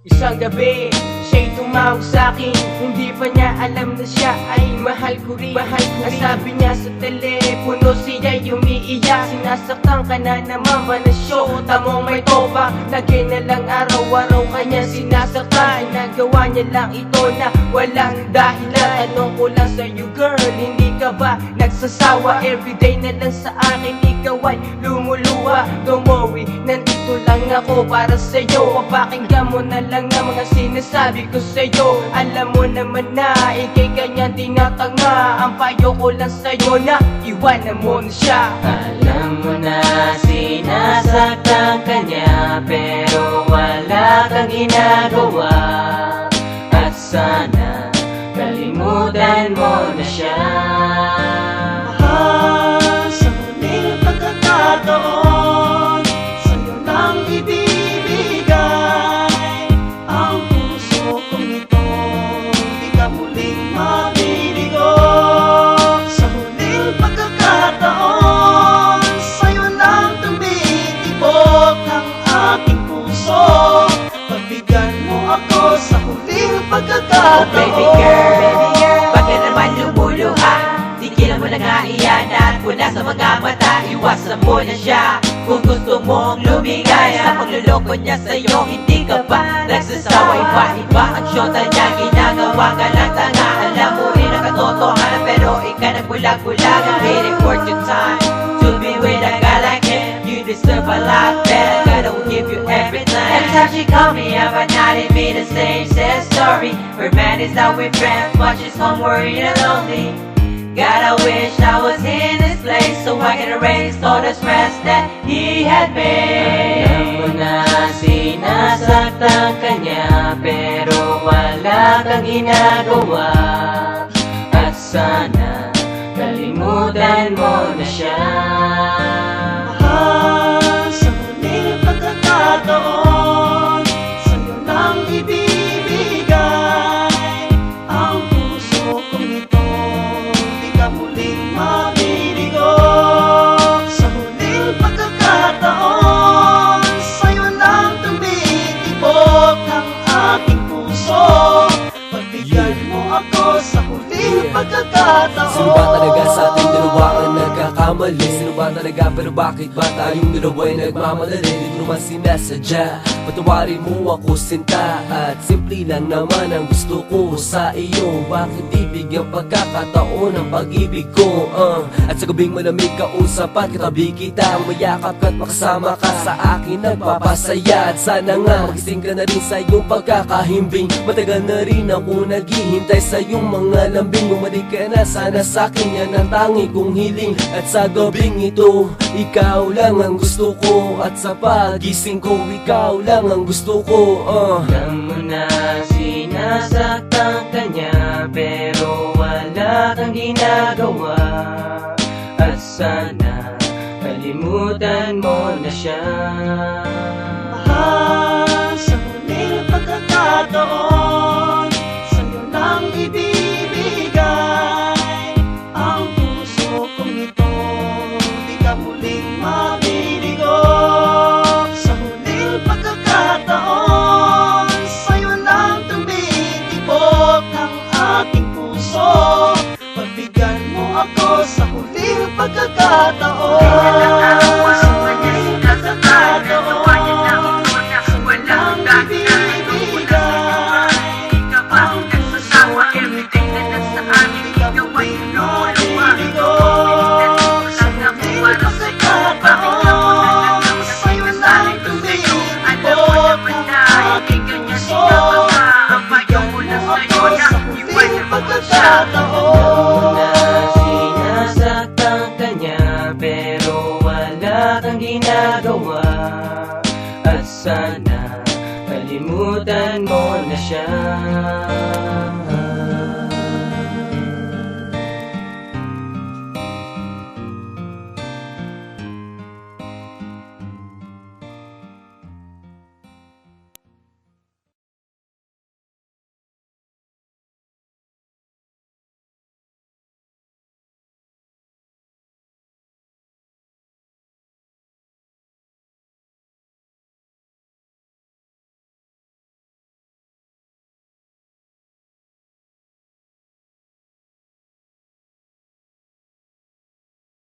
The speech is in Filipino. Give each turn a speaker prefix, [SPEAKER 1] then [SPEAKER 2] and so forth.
[SPEAKER 1] Isang gabi, siya'y tumawag sa'kin. Hindi pa niya alam na siya ay mahal ko rin. Ang sabi niya sa telepono, siya'y umiiyak. Sinasaktan ka na naman ba na show? Tamong may topa, lagi na lang araw-araw kanya sinasaktan. Nagawa niya lang ito na walang dahilan. Tanong ko lang sa'yo girl, hindi ka ba nagsasawa? Everyday na lang sa akin ikaw ay lumuluwa. Don't worry, nandito lang ako para sa'yo. Papakinggan mo na lang ang mga sinasabi ko sa'yo. Alam mo naman na ikay kanya tinatanga. Ang payo ko lang sa'yo na iwanan mo na siya.
[SPEAKER 2] Alam mo na sinasaktan ka niya, pero wala kang ginagawa. At sana kalimutan mo na siya.
[SPEAKER 3] Mahal, sa huling pagkakataon, sa'yo lang ibibigay ang puso kong ito. Di ka muling mabibigo. Sa huling pagkakataon, sa'yo lang tumitibok ang aking puso. Pagbigyan mo ako sa huling pagkakataon.
[SPEAKER 2] Oh baby girl, bakit naman lumuluha? Tigilan mo na nga iyan at mula sa mga mata, iwasan mo na siya. Kung gusto mong lumigay sa pagluloko niya sa'yo, hindi ka ba nagsasawa? Iba-iba ang syota niya, ginagawa ka lang tanga. Alam mo rin ang katotohanan, pero ikaw nagbulag-bulag. I'm waiting for your time to be with a guy like him. You deserve a lot better, God will give you everything. Every time she call me up at night, it be the same sad story. Her man is out with friends, but she's home worried and lonely. God, I wish I was in this place so I can erase all the stress that he had made. Alam mo na sinasaktan ka niya, pero wala kang ginagawa. At sana kalimutan mo na siya.
[SPEAKER 3] Mahal, sa huling pagkakataon, sa'yo lang ibibigay ang puso kong ito. Di ka muling mabibigo. Sa huling pagkakataon, sa'yo lang tumitibok ang aking puso. Pagbigyan mo ako sa huling pagkakataon.
[SPEAKER 4] Sino ba talaga sa ating dalawa ang nagkakamali? Sino ba talaga pero bakit ba tayong dalawa'y nagmamadali? Di ko naman sinasadya, patawarin mo ako sinta. At simple lang naman ang gusto ko sa iyo. Bakit di bigyan pagkakataon ang pag-ibig ko? At sa gabing malamig kausap at katabi kita, mayakap ka't makasama ka sa akin nagpapasaya. At sana nga magising ka na rin sa iyong pagkakahimbing. Matagal na rin ako naghihintay sa iyong mga lambing. Bumalik ka na sana sa akin, yan ang tangi kong hiling. At sa gabing ito, ikaw lang ang gusto ko. At sa pagising ko, ikaw lang ang gusto ko.
[SPEAKER 2] Alam mo na sinasaktan ka niya, pero wala kang ginagawa. At sana kalimutan mo na siya.
[SPEAKER 3] Mahal, sa huling pagkakataon, sa'yo lang ibibigay ang puso kong ito. Di ka muling mabibigo. Sa huling pagkakataon, sa'yo lang tumitibok ang aking puso. Pagbigyan mo ako sa huling pagkakataon. Sa huling pagkakataon, sa'yo lang ibibigay ang puso kong ito. Di ka muling mabibigo. Sa huling pagkakataon, sa'yo lang tumitibok ang aking puso. Pagbigyan mo ako sa huling pagkakataon.
[SPEAKER 2] Na sinasaktan ka niya, pero wala kang ginagawa. At sana kalimutan mo na siya.